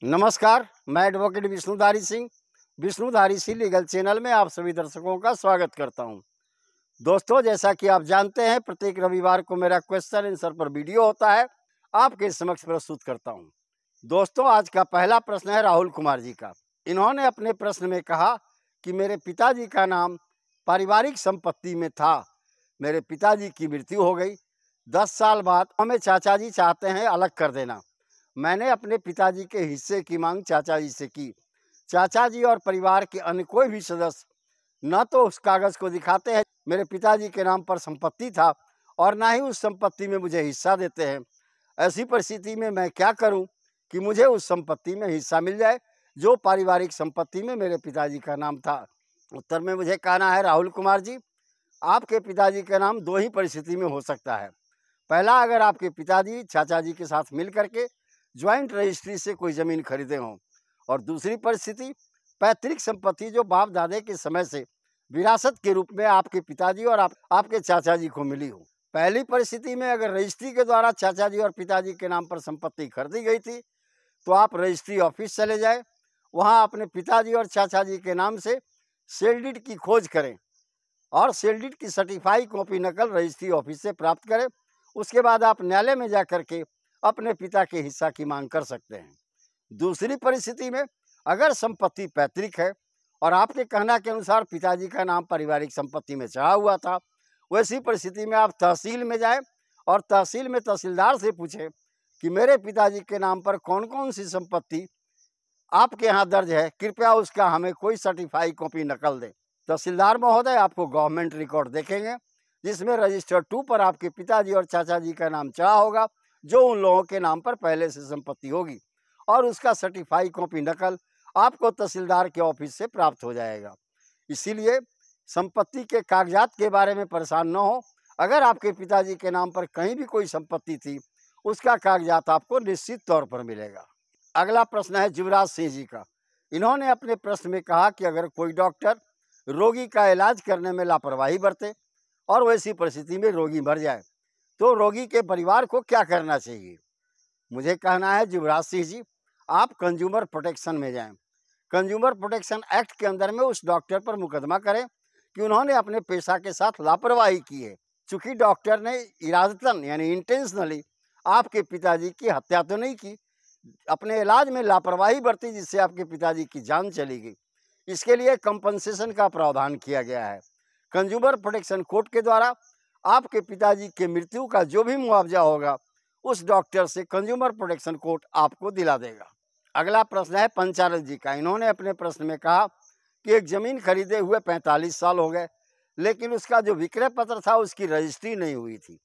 नमस्कार, मैं advocate Vishnudhari Singh, Vishnudhari Singh legal channel में आप सभी दर्शकों का स्वागत करता हूं। दोस्तों, जैसा कि आप जानते हैं, प्रत्येक रविवार को मेरा क्वेश्चन आंसर पर वीडियो होता है, आपके समक्ष प्रस्तुत करता हूं। दोस्तों, आज का पहला प्रश्न है राहुल कुमार जी का। इन्होंने अपने प्रश्न में कहा कि मेरे पिताजी का नाम पारिवारिक संपत्ति में था। मेरे पिताजी की मृत्यु हो गई। 10 साल बाद हमें चाचा जी चाहते हैं अलग कर देना। मैंने अपने पिताजी के हिस्से की मांग चाचा जी से की। चाचा जी और परिवार के अन्य कोई भी सदस्य न तो उस कागज को दिखाते हैं मेरे पिताजी के नाम पर संपत्ति था और ना ही उस संपत्ति में मुझे हिस्सा देते हैं। ऐसी परिस्थिति में मैं क्या करूं कि मुझे उस संपत्ति में हिस्सा मिल जाए जो पारिवारिक संपत्ति में मेरे पिताजी का नाम था। उत्तर में मुझे कहना है राहुल कुमार जी, आपके पिताजी का नाम दो ही परिस्थिति में हो सकता है। पहला, अगर आपके पिताजी चाचा जी के साथ मिल करके ज्वाइंट रजिस्ट्री से कोई ज़मीन खरीदे हों, और दूसरी परिस्थिति पैतृक संपत्ति जो बाप दादे के समय से विरासत के रूप में आपके पिताजी और आपके चाचा जी को मिली हो। पहली परिस्थिति में अगर रजिस्ट्री के द्वारा चाचा जी और पिताजी के नाम पर संपत्ति खरीदी गई थी तो आप रजिस्ट्री ऑफिस चले जाए, वहां अपने पिताजी और चाचा जी के नाम से सेल डीड की खोज करें और सेल डीड की सर्टिफाई कॉपी नकल रजिस्ट्री ऑफिस से प्राप्त करें। उसके बाद आप न्यायालय में जा करके अपने पिता के हिस्सा की मांग कर सकते हैं। दूसरी परिस्थिति में अगर संपत्ति पैतृक है और आपके कहना के अनुसार पिताजी का नाम पारिवारिक संपत्ति में चढ़ा हुआ था, वैसी परिस्थिति में आप तहसील में जाएं और तहसील में तहसीलदार से पूछें कि मेरे पिताजी के नाम पर कौन कौन सी संपत्ति आपके यहाँ दर्ज है, कृपया उसका हमें कोई सर्टिफाई कॉपी नकल दे। तहसीलदार महोदय आपको गवर्नमेंट रिकॉर्ड देखेंगे जिसमें रजिस्टर 2 पर आपके पिताजी और चाचा जी का नाम चढ़ा होगा, जो उन लोगों के नाम पर पहले से संपत्ति होगी, और उसका सर्टिफाई कॉपी नकल आपको तहसीलदार के ऑफिस से प्राप्त हो जाएगा। इसीलिए संपत्ति के कागजात के बारे में परेशान न हो। अगर आपके पिताजी के नाम पर कहीं भी कोई संपत्ति थी, उसका कागजात आपको निश्चित तौर पर मिलेगा। अगला प्रश्न है युवराज सिंह जी का। इन्होंने अपने प्रश्न में कहा कि अगर कोई डॉक्टर रोगी का इलाज करने में लापरवाही बरते और वैसी परिस्थिति में रोगी मर जाए तो रोगी के परिवार को क्या करना चाहिए। मुझे कहना है युवराज सिंह जी, आप कंज्यूमर प्रोटेक्शन में जाएं। कंज्यूमर प्रोटेक्शन एक्ट के अंदर में उस डॉक्टर पर मुकदमा करें कि उन्होंने अपने पेशा के साथ लापरवाही की है। चूंकि डॉक्टर ने इरादतन यानी इंटेंशनली आपके पिताजी की हत्या तो नहीं की, अपने इलाज में लापरवाही बरती जिससे आपके पिताजी की जान चली गई। इसके लिए कंपनसेशन का प्रावधान किया गया है। कंज्यूमर प्रोटेक्शन कोर्ट के द्वारा आपके पिताजी के मृत्यु का जो भी मुआवजा होगा उस डॉक्टर से कंज्यूमर प्रोटेक्शन कोर्ट आपको दिला देगा। अगला प्रश्न है पंचानन जी का। इन्होंने अपने प्रश्न में कहा कि एक जमीन खरीदे हुए 45 साल हो गए, लेकिन उसका जो विक्रय पत्र था उसकी रजिस्ट्री नहीं हुई थी।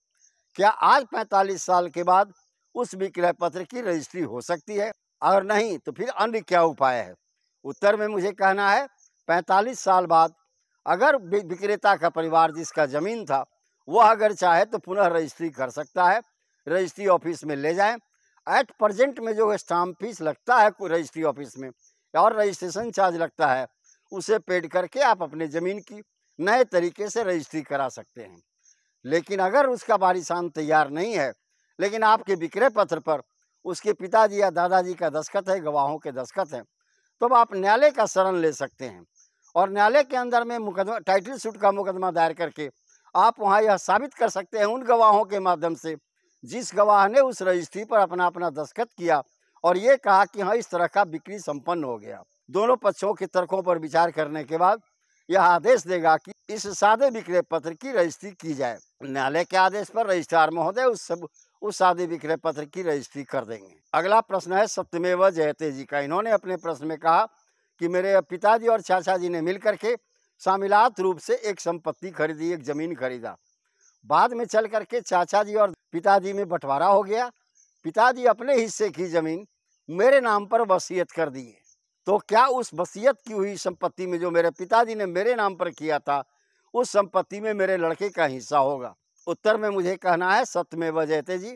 क्या आज 45 साल के बाद उस विक्रय पत्र की रजिस्ट्री हो सकती है? अगर नहीं तो फिर अन्य क्या उपाय है? उत्तर में मुझे कहना है 45 साल बाद अगर विक्रेता का परिवार जिसका जमीन था वह अगर चाहे तो पुनः रजिस्ट्री कर सकता है। रजिस्ट्री ऑफिस में ले जाएं। एट प्रेजेंट में जो स्टाम्प फीस लगता है रजिस्ट्री ऑफिस में और रजिस्ट्रेशन चार्ज लगता है, उसे पेड करके आप अपने ज़मीन की नए तरीके से रजिस्ट्री करा सकते हैं। लेकिन अगर उसका वारिसान तैयार नहीं है, लेकिन आपके विक्रय पत्र पर उसके पिताजी या दादाजी का दस्तखत है, गवाहों के दस्तखत हैं, तो आप न्यायालय का शरण ले सकते हैं और न्यायालय के अंदर में मुकदमा टाइटल सूट का मुकदमा दायर करके आप वहाँ यह साबित कर सकते हैं उन गवाहों के माध्यम से जिस गवाह ने उस रजिस्ट्री पर अपना दस्तखत किया और ये कहा कि हाँ, इस तरह का बिक्री संपन्न हो गया। दोनों पक्षों के तर्कों पर विचार करने के बाद यह आदेश देगा कि इस सादे विक्रय पत्र की रजिस्ट्री की जाए। न्यायालय के आदेश पर रजिस्ट्रार महोदय उस सादे विक्रय पत्र की रजिस्ट्री कर देंगे। अगला प्रश्न है सत्यमेव जयते जी का। इन्होंने अपने प्रश्न में कहा कि मेरे पिताजी और चाचा जी ने मिलकर के शामिलात रूप से एक संपत्ति खरीदी, एक जमीन खरीदा। बाद में चल करके चाचा जी और पिताजी में बंटवारा हो गया। पिताजी अपने हिस्से की जमीन मेरे नाम पर वसीयत कर दिए, तो क्या उस वसीयत की हुई संपत्ति में जो मेरे पिताजी ने मेरे नाम पर किया था उस संपत्ति में मेरे लड़के का हिस्सा होगा? उत्तर में मुझे कहना है सत्यमेव जयते जी,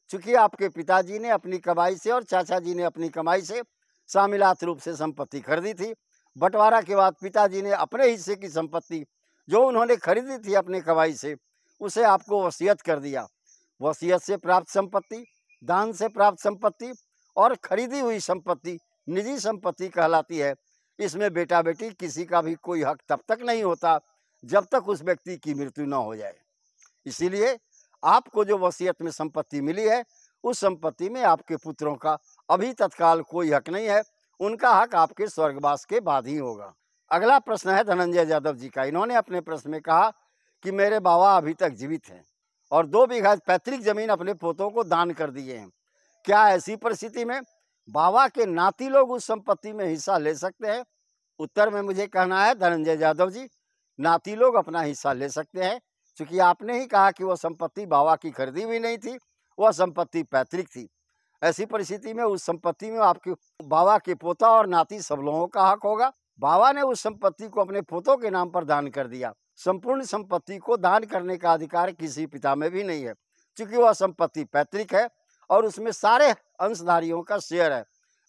चूंकि आपके पिताजी ने अपनी कमाई से और चाचा जी ने अपनी कमाई से शामिलात रूप से संपत्ति खरीदी थी। बंटवारा के बाद पिताजी ने अपने हिस्से की संपत्ति जो उन्होंने खरीदी थी अपनी कमाई से उसे आपको वसीयत कर दिया। वसीयत से प्राप्त संपत्ति, दान से प्राप्त संपत्ति और खरीदी हुई संपत्ति निजी संपत्ति कहलाती है। इसमें बेटा बेटी किसी का भी कोई हक तब तक नहीं होता जब तक उस व्यक्ति की मृत्यु न हो जाए। इसीलिए आपको जो वसीयत में संपत्ति मिली है, उस संपत्ति में आपके पुत्रों का अभी तत्काल कोई हक नहीं है। उनका हक आपके स्वर्गवास के बाद ही होगा। अगला प्रश्न है धनंजय यादव जी का। इन्होंने अपने प्रश्न में कहा कि मेरे बाबा अभी तक जीवित हैं और 2 बीघा पैतृक जमीन अपने पोतों को दान कर दिए हैं। क्या ऐसी परिस्थिति में बाबा के नाती लोग उस संपत्ति में हिस्सा ले सकते हैं? उत्तर में मुझे कहना है धनंजय यादव जी, नाती लोग अपना हिस्सा ले सकते हैं, क्योंकि आपने ही कहा कि वह संपत्ति बाबा की खरीदी हुई नहीं थी, वह संपत्ति पैतृक थी। ऐसी परिस्थिति में उस संपत्ति में आपके बाबा के पोता और नाती सब लोगों का हक होगा। बाबा ने उस संपत्ति को अपने पोतों के नाम पर दान कर दिया। संपूर्ण संपत्ति को दान करने का अधिकार किसी पिता में भी नहीं है, क्योंकि वह संपत्ति पैतृक है और उसमें सारे अंशधारियों का शेयर है।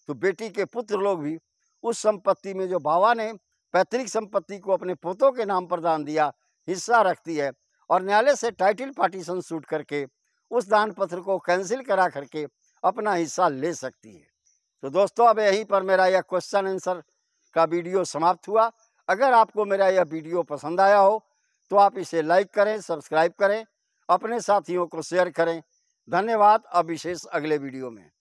तो बेटी के पुत्र लोग भी उस संपत्ति में जो बाबा ने पैतृक संपत्ति को अपने पोतों के नाम पर दान दिया, हिस्सा रखती है और न्यायालय से टाइटल पार्टीशन सूट करके उस दान पत्र को कैंसिल करा करके अपना हिस्सा ले सकती है। तो दोस्तों, अब यहीं पर मेरा यह क्वेश्चन आंसर का वीडियो समाप्त हुआ। अगर आपको मेरा यह वीडियो पसंद आया हो तो आप इसे लाइक करें, सब्सक्राइब करें, अपने साथियों को शेयर करें। धन्यवाद। अब विशेष अगले वीडियो में।